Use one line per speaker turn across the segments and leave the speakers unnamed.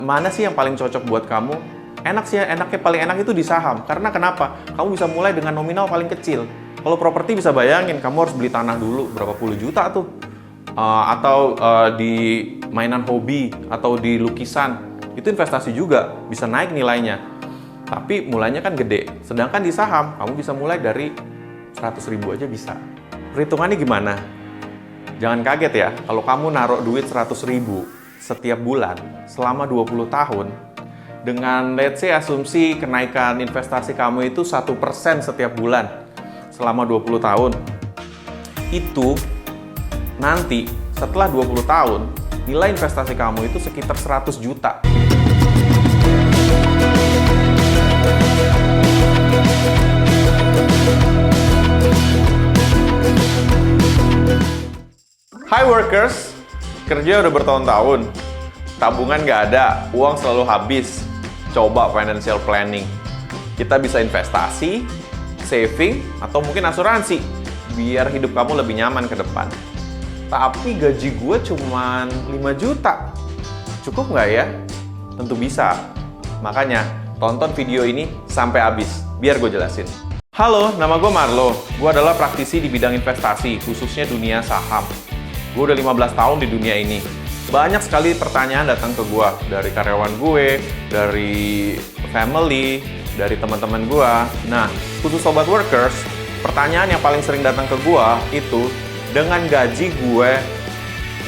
Mana sih yang paling cocok buat kamu? Enak sih, paling enak itu di saham. Karena kenapa? Kamu bisa mulai dengan nominal paling kecil. Kalau properti bisa bayangin, kamu harus beli tanah dulu berapa puluh juta tuh. Atau di mainan hobi, atau di lukisan. Itu investasi juga, bisa naik nilainya. Tapi mulainya kan gede. Sedangkan di saham, kamu bisa mulai dari 100.000 aja bisa. Perhitungannya gimana? Jangan kaget ya, kalau kamu naruh duit 100.000 setiap bulan selama 20 tahun, dengan let's say asumsi kenaikan investasi kamu itu 1% setiap bulan selama 20 tahun, itu nanti setelah 20 tahun, nilai investasi kamu itu sekitar 100 juta. Hi workers, kerja udah bertahun-tahun, tabungan nggak ada, uang selalu habis. Coba financial planning. Kita bisa investasi, saving, atau mungkin asuransi, biar hidup kamu lebih nyaman ke depan. Tapi gaji gue cuma 5 juta. Cukup nggak ya? Tentu bisa. Makanya, tonton video ini sampai habis, biar gue jelasin. Halo, nama gue Marlo. Gue adalah praktisi di bidang investasi, khususnya dunia saham. Gue udah 15 tahun di dunia ini. Banyak sekali pertanyaan datang ke gue, dari karyawan gue, dari family, dari teman-teman gue. Nah, khusus sobat workers, pertanyaan yang paling sering datang ke gue itu, dengan gaji gue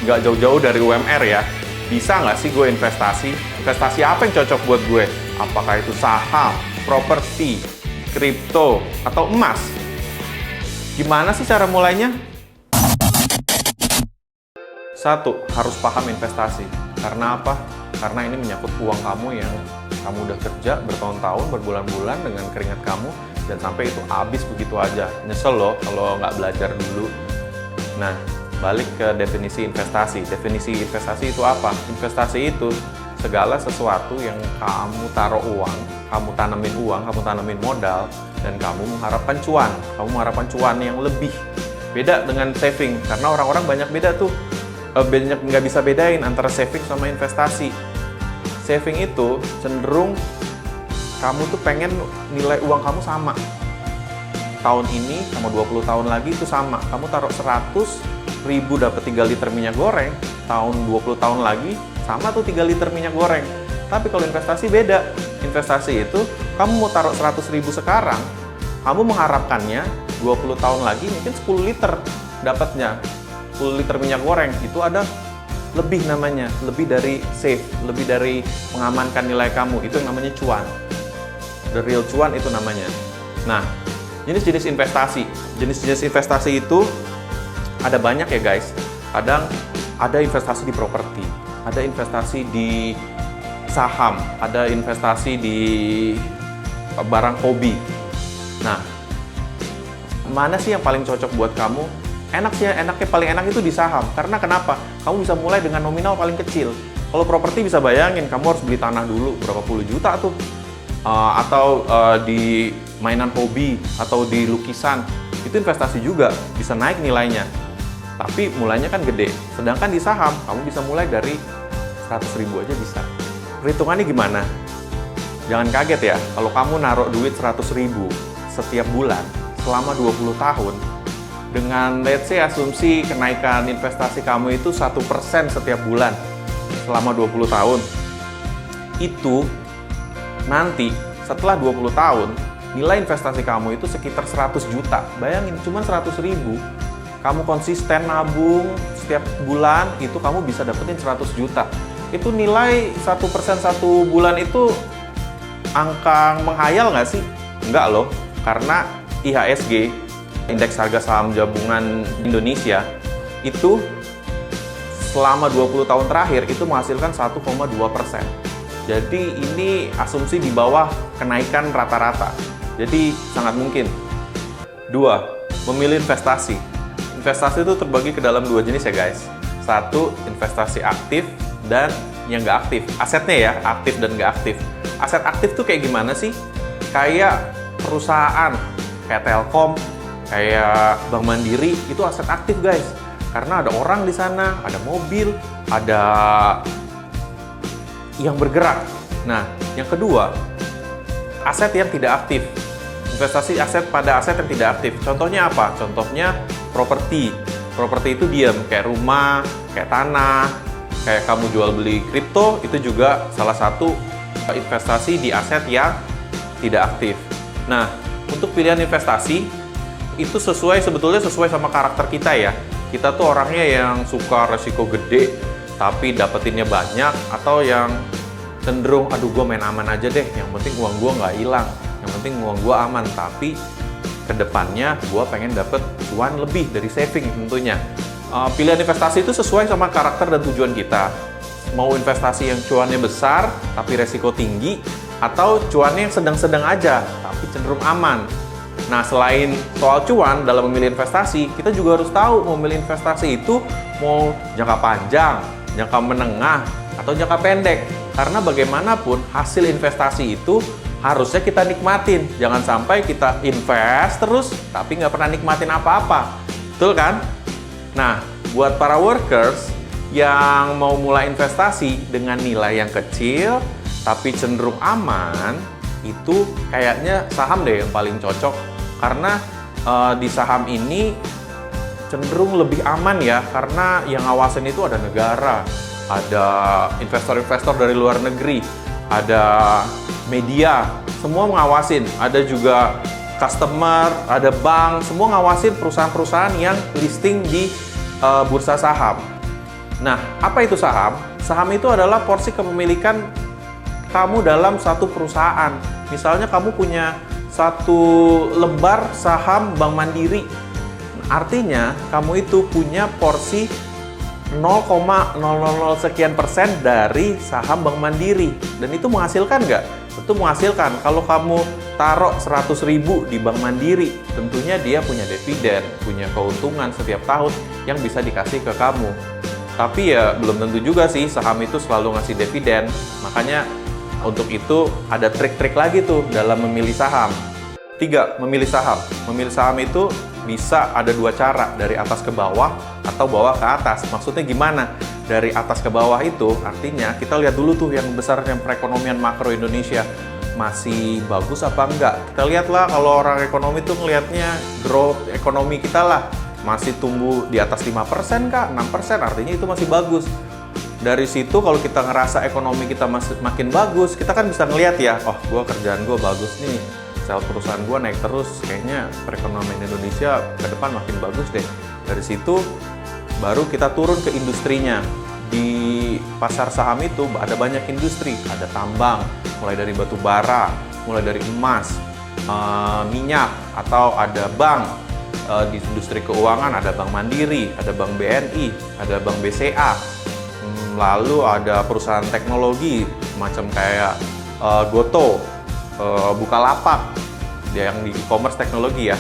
nggak jauh-jauh dari UMR ya, bisa nggak sih gue investasi? Investasi apa yang cocok buat gue? Apakah itu saham, properti, kripto, atau emas? Gimana sih cara mulainya? Satu, harus paham investasi. Karena apa? Karena ini menyangkut uang kamu yang kamu udah kerja bertahun-tahun, berbulan-bulan dengan keringat kamu, dan sampai itu habis begitu aja. Nyesel loh kalau nggak belajar dulu. Nah, balik ke definisi investasi. Definisi investasi itu apa? Investasi itu segala sesuatu yang kamu taruh uang, kamu tanemin modal, dan kamu mengharapkan cuan. Kamu mengharapkan cuan yang lebih. Beda dengan saving, karena orang-orang banyak beda tuh. Nggak bisa bedain antara saving sama investasi. Saving itu cenderung kamu tuh pengen nilai uang kamu sama. Tahun ini sama 20 tahun lagi itu sama. Kamu taruh 100.000 dapat 3 liter minyak goreng, tahun 20 tahun lagi sama tuh 3 liter minyak goreng. Tapi kalau investasi beda. Investasi itu kamu mau taruh 100.000 sekarang, kamu mengharapkannya 20 tahun lagi mungkin 10 liter dapatnya. 10 liter minyak goreng, itu ada lebih namanya, lebih dari save, lebih dari mengamankan nilai kamu, itu yang namanya cuan. The real cuan itu namanya. Nah, jenis-jenis investasi. Jenis-jenis investasi itu ada banyak ya guys. Kadang ada investasi di properti, ada investasi di saham, ada investasi di barang hobi. Nah, mana sih yang paling cocok buat kamu? Paling enak itu di saham. Karena kenapa? Kamu bisa mulai dengan nominal paling kecil. Kalau properti bisa bayangin, kamu harus beli tanah dulu berapa puluh juta tuh. Atau di mainan hobi, atau di lukisan. Itu investasi juga, bisa naik nilainya. Tapi mulainya kan gede. Sedangkan di saham, kamu bisa mulai dari 100.000 aja bisa. Perhitungannya gimana? Jangan kaget ya, kalau kamu naruh duit 100.000 setiap bulan selama 20 tahun, dengan let's say asumsi kenaikan investasi kamu itu 1% setiap bulan selama 20 tahun. Itu nanti setelah 20 tahun, nilai investasi kamu itu sekitar 100 juta. Bayangin, cuma 100.000. Kamu konsisten nabung setiap bulan, itu kamu bisa dapetin 100 juta. Itu nilai 1% satu bulan itu angka menghayal nggak sih? Enggak loh, karena IHSG, Indeks Harga Saham Gabungan Indonesia, itu selama 20 tahun terakhir itu menghasilkan 1,2%. Jadi ini asumsi di bawah kenaikan rata-rata. Jadi sangat mungkin. 2. Memilih investasi. Investasi itu terbagi ke dalam 2 jenis ya guys. 1. Investasi aktif dan yang nggak aktif. Asetnya ya, aktif dan nggak aktif. Aset aktif tuh kayak gimana sih? Kayak perusahaan, kayak Telkom, kayak Bank Mandiri, itu aset aktif guys. Karena ada orang di sana, ada mobil, ada yang bergerak. Nah, yang kedua, aset yang tidak aktif. Investasi aset pada aset yang tidak aktif. Contohnya apa? Contohnya properti. Properti itu diam, kayak rumah, kayak tanah, kayak kamu jual beli kripto, itu juga salah satu investasi di aset yang tidak aktif. Nah, untuk pilihan investasi itu sebetulnya sesuai sama karakter kita ya. Kita tuh orangnya yang suka resiko gede tapi dapetinnya banyak, atau yang cenderung aduh gue main aman aja deh, yang penting uang gue nggak hilang, yang penting uang gue aman, tapi kedepannya gue pengen dapet cuan lebih dari saving tentunya. Pilihan investasi itu sesuai sama karakter dan tujuan kita. Mau investasi yang cuannya besar tapi resiko tinggi, atau cuannya yang sedang-sedang aja tapi cenderung aman. Nah, selain soal cuan dalam memilih investasi, kita juga harus tahu mau memilih investasi itu mau jangka panjang, jangka menengah, atau jangka pendek. Karena bagaimanapun hasil investasi itu harusnya kita nikmatin. Jangan sampai kita invest terus tapi nggak pernah nikmatin apa-apa. Betul kan? Nah, buat para workers yang mau mulai investasi dengan nilai yang kecil tapi cenderung aman, itu kayaknya saham deh yang paling cocok. Karena di saham ini cenderung lebih aman ya, karena yang ngawasin itu ada negara, ada investor-investor dari luar negeri, ada media, semua mengawasin, ada juga customer, ada bank, semua ngawasin perusahaan-perusahaan yang listing di bursa saham. Nah, apa itu saham? Saham itu adalah porsi kepemilikan kamu dalam satu perusahaan. Misalnya kamu punya satu lembar saham Bank Mandiri, artinya kamu itu punya porsi 0,000 sekian persen dari saham Bank Mandiri. Dan itu menghasilkan nggak? Tentu menghasilkan. Kalau kamu taruh 100.000 di Bank Mandiri, tentunya dia punya dividen, punya keuntungan setiap tahun yang bisa dikasih ke kamu. Tapi ya belum tentu juga sih saham itu selalu ngasih dividen. Makanya untuk itu ada trik-trik lagi tuh dalam memilih saham. 3. Memilih saham. Memilih saham itu bisa ada dua cara, dari atas ke bawah atau bawah ke atas. Maksudnya gimana? Dari atas ke bawah itu artinya kita lihat dulu tuh yang besar, yang perekonomian makro Indonesia masih bagus apa enggak. Kita lihatlah, kalau orang ekonomi tuh ngelihatnya growth ekonomi kita lah masih tumbuh di atas 5% kah, 6%, artinya itu masih bagus. Dari situ kalau kita ngerasa ekonomi kita masih makin bagus, kita kan bisa ngelihat ya, oh kerjaan gue bagus nih, sales perusahaan gue naik terus, kayaknya perekonomian Indonesia ke depan makin bagus deh. Dari situ baru kita turun ke industrinya. Di pasar saham itu ada banyak industri, ada tambang, mulai dari batu bara, mulai dari emas, minyak, atau ada bank. Di industri keuangan ada Bank Mandiri, ada Bank BNI, ada Bank BCA. Lalu ada perusahaan teknologi macam kayak Goto, Bukalapak, yang di e-commerce teknologi ya.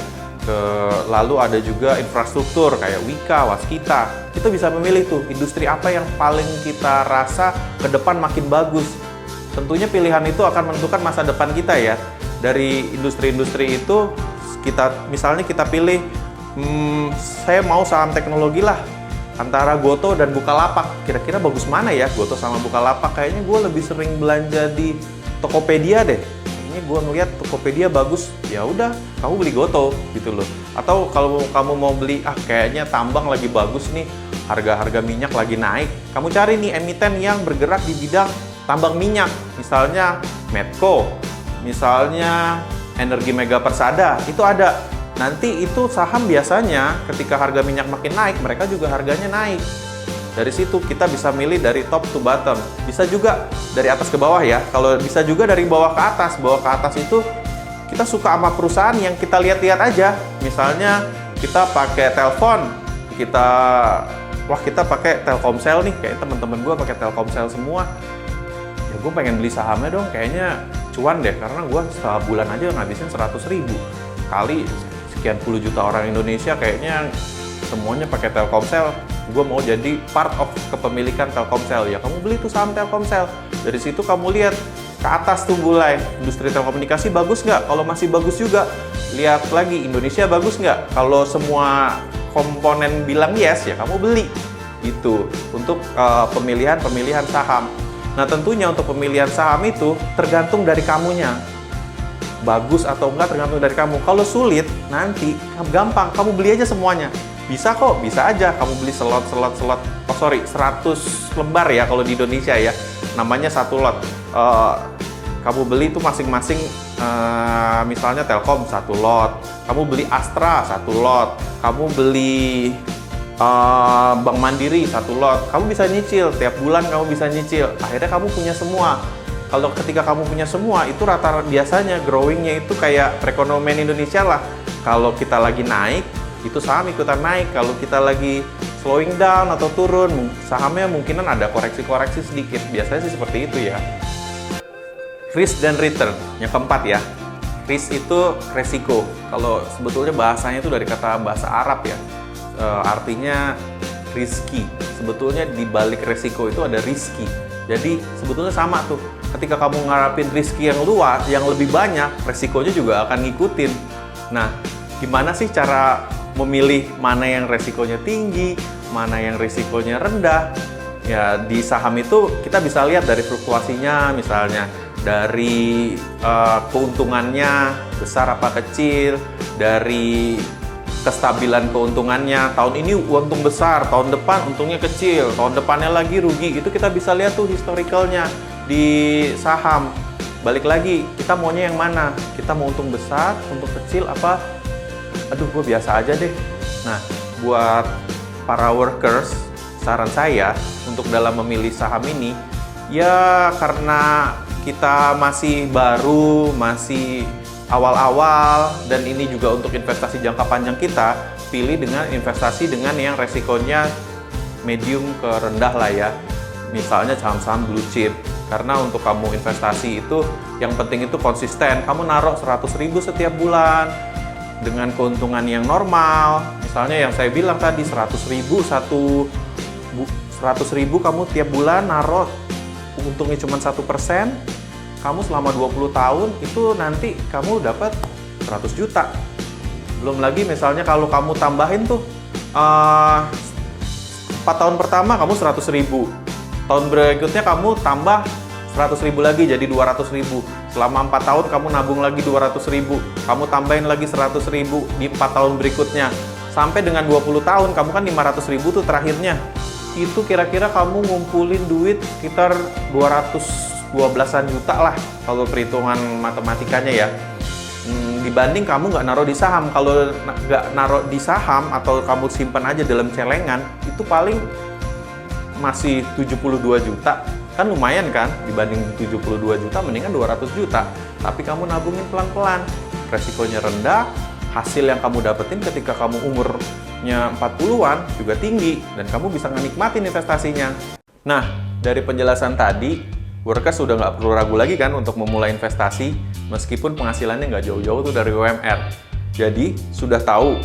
Lalu ada juga infrastruktur kayak Wika, Waskita. Kita bisa memilih tuh industri apa yang paling kita rasa ke depan makin bagus. Tentunya pilihan itu akan menentukan masa depan kita ya. Dari industri-industri itu misalnya kita pilih, saya mau saham teknologi lah, antara Goto dan Bukalapak. Kira-kira bagus mana ya, Goto sama Bukalapak? Kayaknya gue lebih sering belanja di Tokopedia deh. Kayaknya gue ngeliat Tokopedia bagus, ya udah kamu beli Goto gitu loh. Atau kalau kamu mau beli, kayaknya tambang lagi bagus nih, harga-harga minyak lagi naik, kamu cari nih emiten yang bergerak di bidang tambang minyak, misalnya Medco, misalnya Energi Mega Persada, itu ada. Nanti itu saham biasanya ketika harga minyak makin naik, mereka juga harganya naik. Dari situ kita bisa milih dari top to bottom. Bisa juga dari atas ke bawah ya. Kalau bisa juga dari bawah ke atas. Bawah ke atas itu kita suka sama perusahaan yang kita lihat-lihat aja. Misalnya kita pakai telepon, kita pakai Telkomsel nih. Kayak teman-teman gue pakai Telkomsel semua. Ya gue pengen beli sahamnya dong, kayaknya cuan deh, karena gue setelah bulan aja ngabisin 100.000 kali sekian puluh juta orang Indonesia, kayaknya semuanya pakai Telkomsel. Gue mau jadi part of kepemilikan Telkomsel. Ya kamu beli tuh saham Telkomsel. Dari situ kamu lihat ke atas tuh mulai industri telekomunikasi bagus nggak? Kalau masih bagus juga, lihat lagi Indonesia bagus nggak? Kalau semua komponen bilang yes, ya kamu beli. Itu untuk pemilihan saham. Nah, tentunya untuk pemilihan saham itu tergantung dari kamunya. Bagus atau enggak tergantung dari kamu. Kalau sulit, nanti gampang, kamu beli aja semuanya. Bisa kok, bisa aja. Kamu beli slot. 100 lembar ya kalau di Indonesia ya. Namanya satu lot. Kamu beli itu masing-masing, misalnya Telkom satu lot. Kamu beli Astra satu lot. Kamu beli Bank Mandiri satu lot. Kamu bisa nyicil, tiap bulan kamu bisa nyicil. Akhirnya kamu punya semua. Kalau ketika kamu punya semua, itu rata-rata biasanya growingnya itu kayak perekonomian Indonesia lah. Kalau kita lagi naik, itu saham ikutan naik. Kalau kita lagi slowing down atau turun, sahamnya mungkinan ada koreksi-koreksi sedikit. Biasanya sih seperti itu ya. Risk dan return, yang keempat ya. Risk itu resiko. Kalau sebetulnya bahasanya itu dari kata bahasa Arab ya. Artinya risky. Sebetulnya di balik resiko itu ada risky. Jadi sebetulnya sama tuh. Ketika kamu ngarapin risky yang luas, yang lebih banyak, resikonya juga akan ngikutin. Nah, gimana sih cara memilih mana yang resikonya tinggi, mana yang resikonya rendah? Ya, di saham itu kita bisa lihat dari fluktuasinya, misalnya dari keuntungannya besar apa kecil, dari kestabilan keuntungannya. Tahun ini untung besar, tahun depan untungnya kecil, tahun depannya lagi rugi. Itu kita bisa lihat tuh historicalnya di saham. Balik lagi, kita maunya yang mana? Kita mau untung besar, untung kecil, apa? Aduh, gue biasa aja deh. Nah, buat para workers, saran saya untuk dalam memilih saham ini, ya karena kita masih baru, masih awal-awal, dan ini juga untuk investasi jangka panjang kita, pilih dengan investasi dengan yang resikonya medium ke rendah lah ya. Misalnya saham-saham blue chip. Karena untuk kamu investasi itu, yang penting itu konsisten. Kamu naruh 100.000 setiap bulan dengan keuntungan yang normal. Misalnya yang saya bilang tadi, 100.000 kamu tiap bulan naruh, untungnya cuma 1%. Kamu selama 20 tahun itu nanti kamu dapat 100 juta. Belum lagi misalnya kalau kamu tambahin tuh 4 tahun pertama kamu 100.000. Tahun berikutnya kamu tambah 100.000 lagi jadi 200.000. Selama 4 tahun kamu nabung lagi 200.000. Kamu tambahin lagi 100.000 di 4 tahun berikutnya. Sampai dengan 20 tahun kamu kan 500.000 tuh terakhirnya. Itu kira-kira kamu ngumpulin duit sekitar 212-an juta lah kalau perhitungan matematikanya ya. Dibanding kamu nggak naruh di saham. Kalau nggak naruh di saham atau kamu simpan aja dalam celengan, itu paling masih 72 juta. Kan lumayan kan, dibanding 72 juta mendingan 200 juta. Tapi kamu nabungin pelan-pelan, resikonya rendah, hasil yang kamu dapetin ketika kamu umurnya 40-an juga tinggi, dan kamu bisa menikmatin investasinya. Nah, dari penjelasan tadi, workers sudah nggak perlu ragu lagi kan untuk memulai investasi, meskipun penghasilannya nggak jauh-jauh tuh dari UMR. Jadi, sudah tahu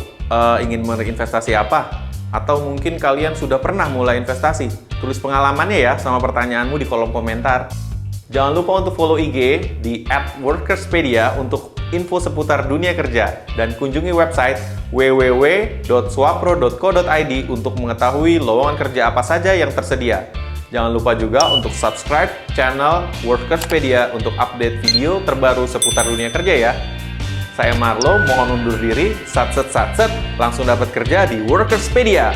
ingin berinvestasi apa? Atau mungkin kalian sudah pernah mulai investasi? Tulis pengalamannya ya sama pertanyaanmu di kolom komentar. Jangan lupa untuk follow IG di @workerspedia untuk info seputar dunia kerja, dan kunjungi website www.swapro.co.id untuk mengetahui lowongan kerja apa saja yang tersedia. Jangan lupa juga untuk subscribe channel Workerspedia untuk update video terbaru seputar dunia kerja ya. Saya Marlo, mohon undur diri, satset, langsung dapat kerja di Workerspedia.